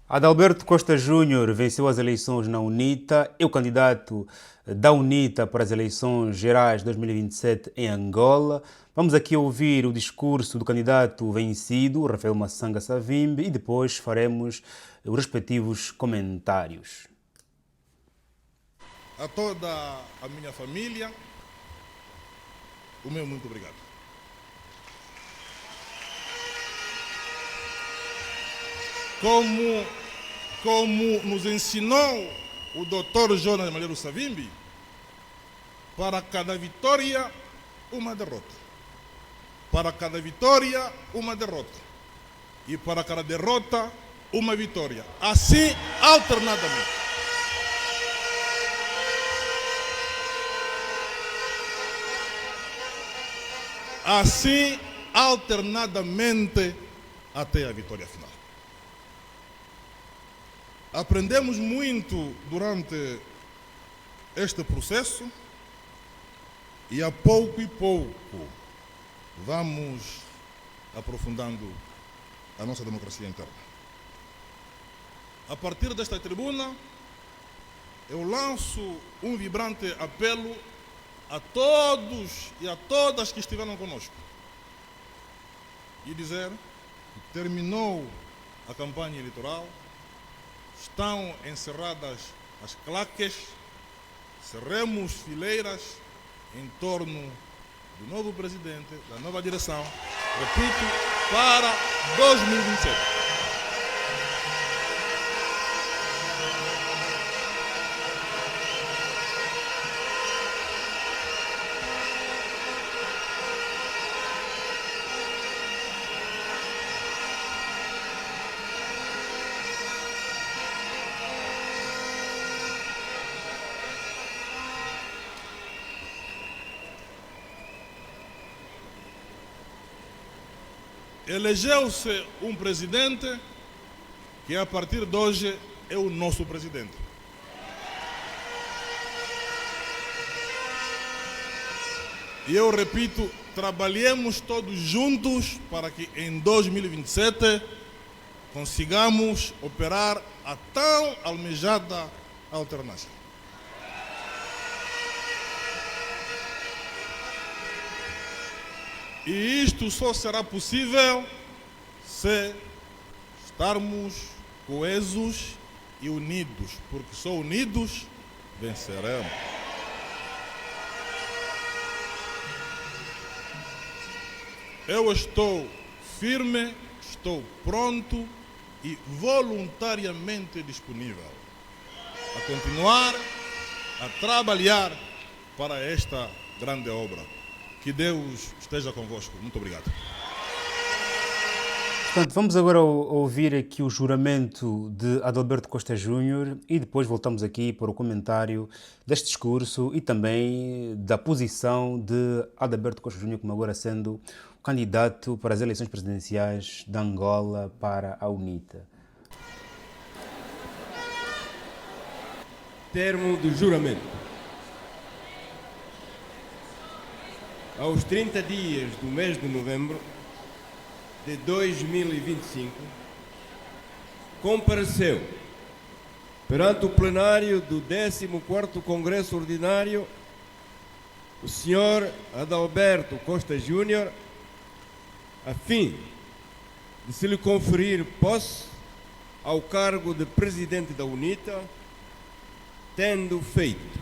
Adalberto Costa Júnior venceu as eleições na UNITA, é o candidato da UNITA para as eleições gerais de 2027 em Angola. Vamos aqui ouvir o discurso do candidato vencido, Rafael Massanga Savimbi, e depois faremos os respectivos comentários. A toda a minha família, o meu muito obrigado. Como nos ensinou o Dr. Jonas Malheiro Savimbi, para cada vitória, uma derrota. Para cada vitória, uma derrota. E para cada derrota, uma vitória. Assim, alternadamente. Assim, alternadamente, até a vitória final. Aprendemos muito durante este processo e a pouco e pouco vamos aprofundando a nossa democracia interna. A partir desta tribuna, eu lanço um vibrante apelo a todos e a todas que estiveram conosco e dizer que terminou a campanha eleitoral, estão encerradas as claques, cerremos fileiras em torno do novo presidente, da nova direção, repito, para 2027. Elegeu-se um presidente que a partir de hoje é o nosso presidente. E eu repito, trabalhemos todos juntos para que em 2027 consigamos operar a tão almejada alternância. E isto só será possível se estarmos coesos e unidos, porque só unidos venceremos. Eu estou firme, estou pronto e voluntariamente disponível a continuar a trabalhar para esta grande obra. Que Deus esteja convosco. Muito obrigado. Portanto, vamos agora ouvir aqui o juramento de Adalberto Costa Júnior e depois voltamos aqui para o comentário deste discurso e também da posição de Adalberto Costa Júnior, como agora sendo o candidato para as eleições presidenciais de Angola para a UNITA. Termo do juramento. Aos 30 dias do mês de novembro de 2025, compareceu perante o plenário do 14º Congresso Ordinário o Sr. Adalberto Costa Júnior, a fim de se lhe conferir posse ao cargo de Presidente da UNITA, tendo feito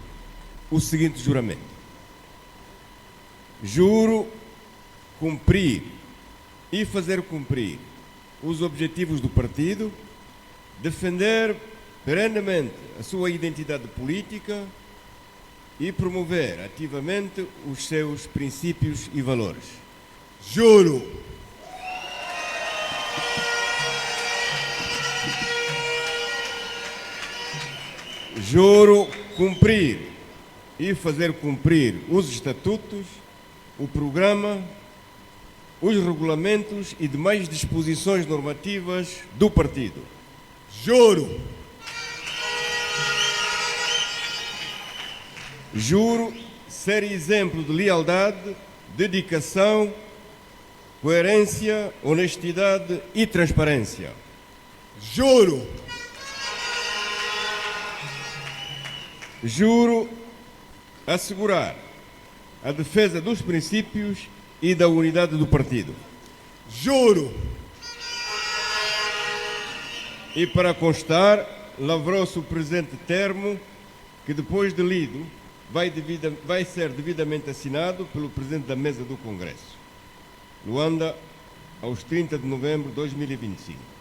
o seguinte juramento. Juro cumprir e fazer cumprir os objetivos do partido, defender perenemente a sua identidade política e promover ativamente os seus princípios e valores. Juro. Juro cumprir e fazer cumprir os estatutos, o programa, os regulamentos e demais disposições normativas do partido. Juro. Juro ser exemplo de lealdade, dedicação, coerência, honestidade e transparência. Juro Juro assegurar a defesa dos princípios e da unidade do partido. Juro. E para constar, lavrou-se o presente termo que, depois de lido, vai ser devidamente assinado pelo Presidente da Mesa do Congresso. Luanda, aos 30 de novembro de 2025.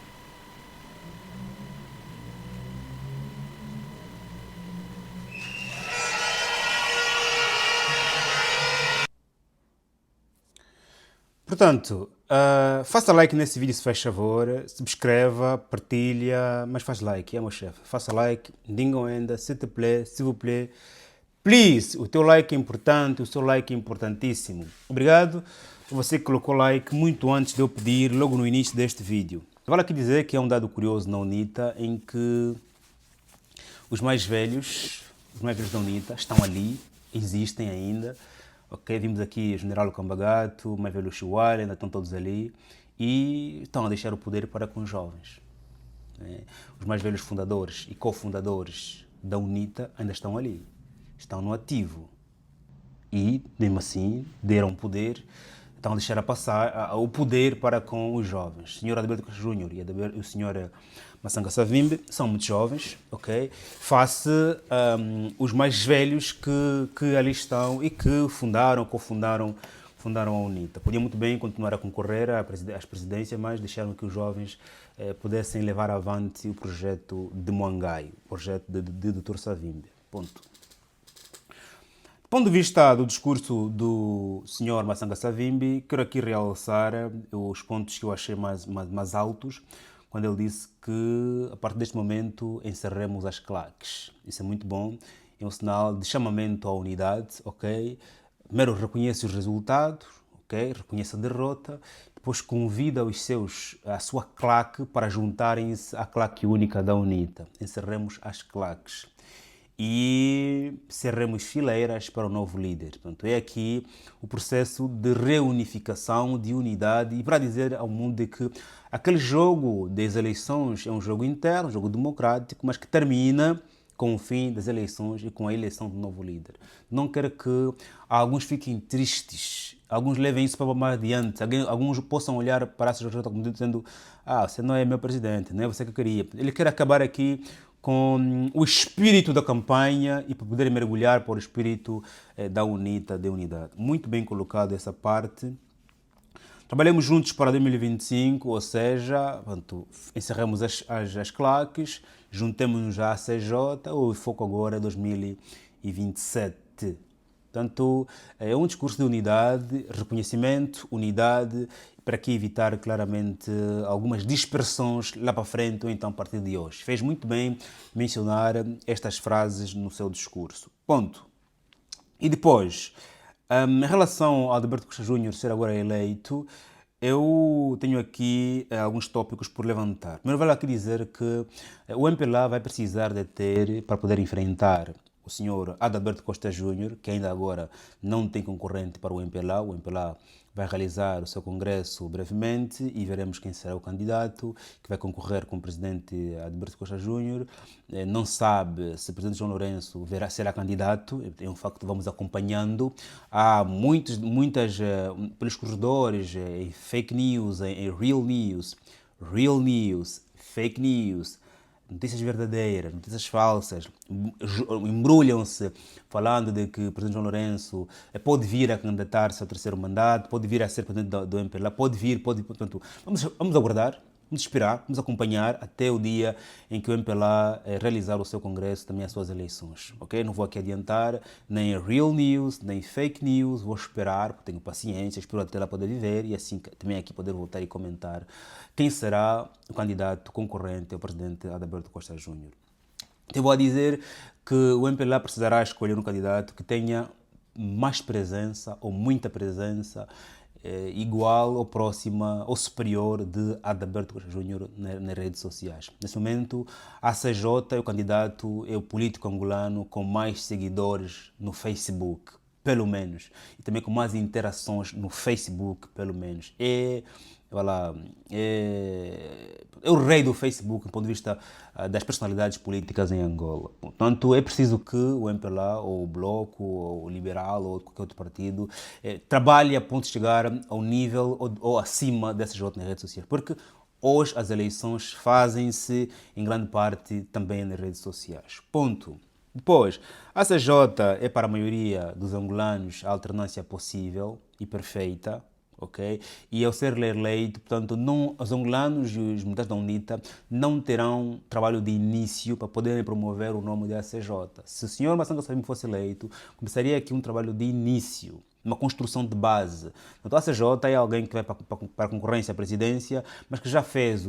Portanto, faça like nesse vídeo se faz favor, subscreva, partilha, mas faz like, é meu chefe. Faça like, diga ainda, s'il vous plaît, please, o teu like é importante, o seu like é importantíssimo. Obrigado por você que colocou like muito antes de eu pedir, logo no início deste vídeo. Vale aqui dizer que é um dado curioso na UNITA, em que os mais velhos da UNITA estão ali, existem ainda. Ok, vimos aqui o general Cambagato, o mais velho Chihuahua, ainda estão todos ali e estão a deixar o poder para com os jovens. Os mais velhos fundadores e cofundadores da UNITA ainda estão ali, estão no ativo e, mesmo assim, deram poder, estão a deixar a passar o poder para com os jovens. O senhor Adalberto Costa Júnior e o senhor Massanga Savimbi são muito jovens, ok? Face os mais velhos que ali estão e que cofundaram a UNITA. Podiam muito bem continuar a concorrer às presidências, mas deixaram que os jovens pudessem levar avante o projeto de Moangai, o projeto de Dr. Savimbi. Ponto. Do ponto de vista do discurso do Sr. Massanga Savimbi, quero aqui realçar os pontos que eu achei mais altos, quando ele disse que, a partir deste momento, encerremos as claques. Isso é muito bom, é um sinal de chamamento à unidade, ok? Primeiro reconhece os resultados, ok? Reconhece a derrota, depois convida a sua claque para juntarem-se à claque única da UNITA. Encerremos as claques e cerremos fileiras para o novo líder. Portanto, é aqui o processo de reunificação, de unidade, e para dizer ao mundo de que aquele jogo das eleições é um jogo interno, um jogo democrático, mas que termina com o fim das eleições e com a eleição do novo líder. Não quero que alguns fiquem tristes, alguns levem isso para mais adiante, alguns possam olhar para essa jornada como dizendo: você não é meu presidente, não é você que eu queria. Ele quer acabar aqui com o espírito da campanha e para poder mergulhar para o espírito da UNITA, de unidade. Muito bem colocado essa parte. Trabalhamos juntos para 2025, ou seja, encerramos as claques, juntemos-nos à CJ, o foco agora é 2027. Portanto, é um discurso de unidade, reconhecimento, unidade, para aqui evitar claramente algumas dispersões lá para frente ou então a partir de hoje. Fez muito bem mencionar estas frases no seu discurso. Ponto. E depois, em relação ao Adalberto Costa Júnior ser agora eleito, eu tenho aqui alguns tópicos por levantar. Primeiro, vale aqui dizer que o MPLA vai precisar de ter, para poder enfrentar o senhor Adalberto Costa Júnior, que ainda agora não tem concorrente para o MPLA. O MPLA vai realizar o seu congresso brevemente e veremos quem será o candidato que vai concorrer com o presidente Adalberto Costa Júnior. Não sabe se o presidente João Lourenço será candidato, é um facto que vamos acompanhando. Há muitas pelos corredores, fake news, real news, fake news, notícias verdadeiras, notícias falsas, embrulham-se falando de que o presidente João Lourenço pode vir a candidatar-se ao terceiro mandato, pode vir a ser presidente do MPLA, portanto, vamos aguardar, vamos esperar, vamos acompanhar até o dia em que o MPLA realizar o seu congresso, também as suas eleições, ok? Não vou aqui adiantar nem real news, nem fake news, vou esperar, porque tenho paciência, espero até lá poder viver e assim também aqui poder voltar e comentar quem será o candidato concorrente ao presidente Adalberto Costa Júnior. Eu vou dizer que o MPLA precisará escolher um candidato que tenha mais presença ou muita presença igual ou próxima ou superior de Adalberto Costa Júnior nas redes sociais. Nesse momento, a CJ é o candidato, é o político angolano com mais seguidores no Facebook, pelo menos, e também com mais interações no Facebook, pelo menos. É vai lá, é o rei do Facebook do ponto de vista das personalidades políticas em Angola. Portanto, é preciso que o MPLA, ou o Bloco, ou o Liberal, ou qualquer outro partido, trabalhe a ponto de chegar ao nível ou acima dessas outras redes sociais. Porque hoje as eleições fazem-se, em grande parte, também nas redes sociais. Ponto. Depois, a CJ é para a maioria dos angolanos a alternância possível e perfeita, ok? E ao ser eleito, portanto, não, os angolanos e os militantes da UNITA não terão trabalho de início para poderem promover o nome da CJ. Se o senhor Massanga Savimbi fosse eleito, começaria aqui um trabalho de início, uma construção de base. Então a CJ é alguém que vai para a concorrência à presidência, mas que já fez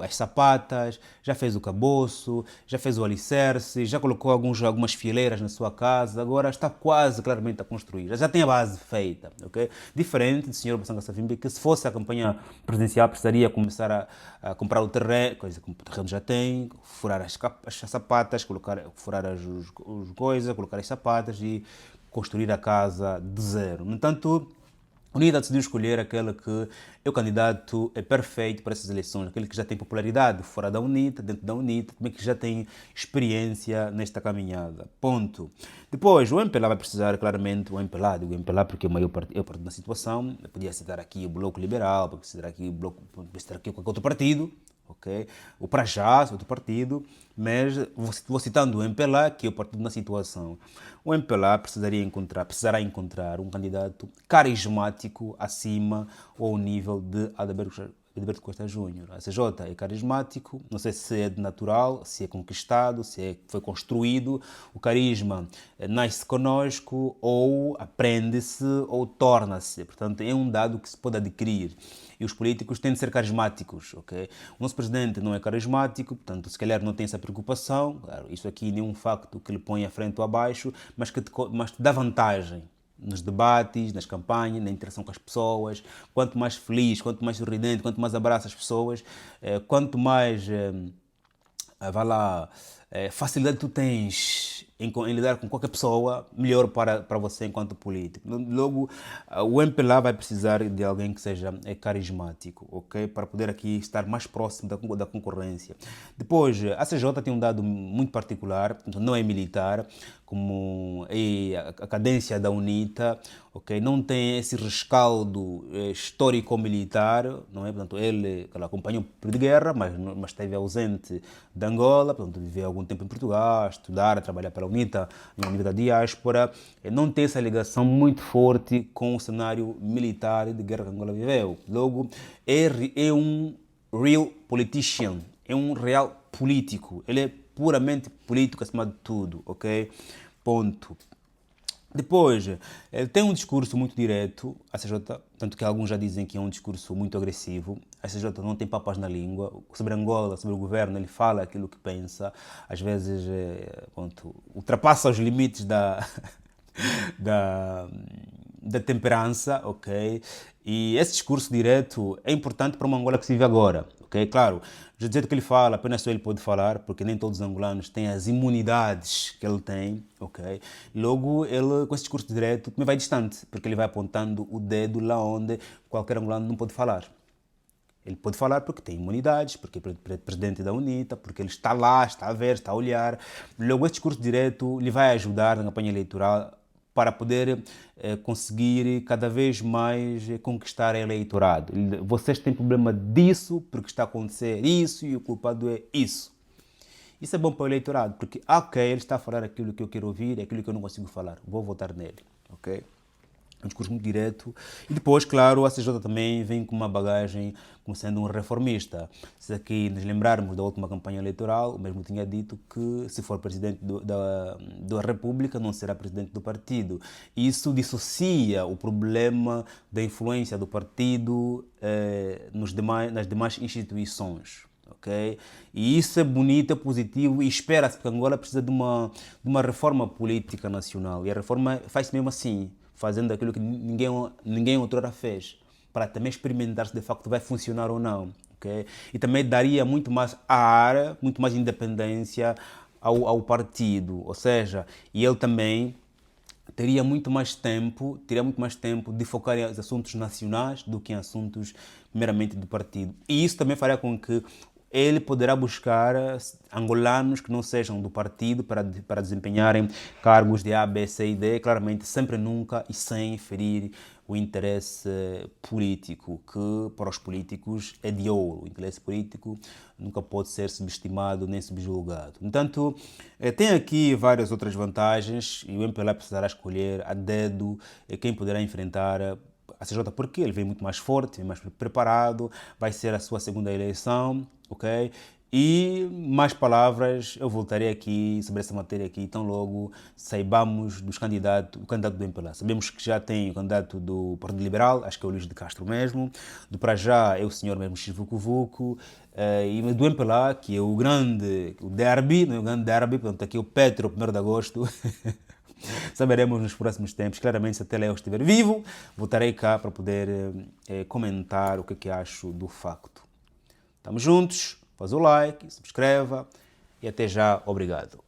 as sapatas, já fez o caboço, já fez o alicerce, já colocou algumas fileiras na sua casa, agora está quase claramente a construir, já tem a base feita, ok? Diferente do senhor Massanga Savimbi, que se fosse a campanha presidencial precisaria começar a comprar o terreno, coisa que o terreno já tem, furar as sapatas, furar os coisas, colocar as sapatas e construir a casa de zero. No entanto, a UNITA decidiu escolher aquele que é o candidato perfeito para essas eleições, aquele que já tem popularidade fora da UNITA, dentro da UNITA, também que já tem experiência nesta caminhada. Ponto. Depois, o MPLA vai precisar, claramente, digo MPLA porque é o maior partido da situação, eu podia citar aqui o Bloco Liberal, podia citar aqui o Bloco, podia citar aqui qualquer outro partido, ok? O Prajás, outro partido, mas vou citando o MPLA, que é o partido na situação. O MPLA precisará encontrar um candidato carismático acima ou ao nível de Adalberto Costa Júnior. A CJ é carismático, não sei se é de natural, se é conquistado, foi construído. O carisma nasce conosco ou aprende-se ou torna-se. Portanto, é um dado que se pode adquirir. E os políticos têm de ser carismáticos, ok? O nosso presidente não é carismático, portanto, se calhar não tem essa preocupação. Claro, isso aqui nem é um facto que lhe põe à frente ou abaixo, mas que te dá vantagem nos debates, nas campanhas, na interação com as pessoas. Quanto mais feliz, quanto mais sorridente, quanto mais abraça as pessoas, quanto mais facilidade tu tens em lidar com qualquer pessoa, melhor para você enquanto político. Logo, o MPLA vai precisar de alguém que seja carismático, ok? Para poder aqui estar mais próximo da concorrência. Depois, a CJ tem um dado muito particular, não é militar, como é a cadência da UNITA, ok? Não tem esse rescaldo histórico-militar, não é? Portanto, ele acompanhou o período de guerra, mas esteve ausente de Angola, portanto, viveu algum tempo em Portugal, estudar, trabalhar para a UNITA, no nível da diáspora, não tem essa ligação muito forte com o cenário militar de guerra que Angola viveu. Logo, é um real politician, é um real político, ele é puramente político acima de tudo, ok? Ponto. Depois, ele tem um discurso muito direto, a CJ, tanto que alguns já dizem que é um discurso muito agressivo. A CJ não tem papas na língua. Sobre Angola, sobre o governo, ele fala aquilo que pensa. Às vezes, ultrapassa os limites da temperança, ok? E esse discurso direto é importante para uma Angola que se vive agora, ok? Claro, do jeito que ele fala, apenas só ele pode falar, porque nem todos os angolanos têm as imunidades que ele tem, ok? Logo, ele, com esse discurso direto, também vai distante, porque ele vai apontando o dedo lá onde qualquer angolano não pode falar. Ele pode falar porque tem imunidades, porque é presidente da UNITA, porque ele está lá, está a ver, está a olhar. Logo, esse discurso direto lhe vai ajudar na campanha eleitoral para poder conseguir cada vez mais conquistar eleitorado. Vocês têm problema disso, porque está a acontecer isso e o culpado é isso. Isso é bom para o eleitorado, porque, ok, ele está a falar aquilo que eu quero ouvir, aquilo que eu não consigo falar, vou votar nele, ok? Um discurso muito direto. E depois, claro, a CJ também vem com uma bagagem como sendo um reformista. Se aqui nos lembrarmos da última campanha eleitoral, o mesmo tinha dito que se for presidente da República, não será presidente do partido. Isso dissocia o problema da influência do partido nas demais instituições. Okay? E isso é bonito, é positivo e espera-se que Angola precisa de uma reforma política nacional. E a reforma faz-se mesmo assim, fazendo aquilo que ninguém outrora fez, para também experimentar se de facto vai funcionar ou não. Okay? E também daria muito mais ar, muito mais independência ao partido. Ou seja, e ele também teria muito mais tempo de focar em assuntos nacionais do que em assuntos meramente do partido. E isso também faria com que ele poderá buscar angolanos que não sejam do partido para desempenharem cargos de A, B, C e D, claramente sempre, nunca e sem ferir o interesse político, que para os políticos é de ouro. O interesse político nunca pode ser subestimado nem subjulgado. Portanto, tem aqui várias outras vantagens e o MPLA precisará escolher a dedo quem poderá enfrentar a CJ, porque ele vem muito mais forte, vem mais preparado, vai ser a sua segunda eleição, ok? E mais palavras, eu voltarei aqui sobre essa matéria aqui, tão logo saibamos o candidato do MPLA. Sabemos que já tem o candidato do Partido Liberal, acho que é o Luís de Castro mesmo, do para já é o senhor mesmo X Vucu Vucu, e do MPLA, que é o derby, não é o grande derby, portanto aqui o Petro, 1º de agosto. Saberemos nos próximos tempos. Claramente, se até lá eu estiver vivo, voltarei cá para poder comentar o que acho do facto. Estamos juntos, faz o like, subscreva e até já. Obrigado.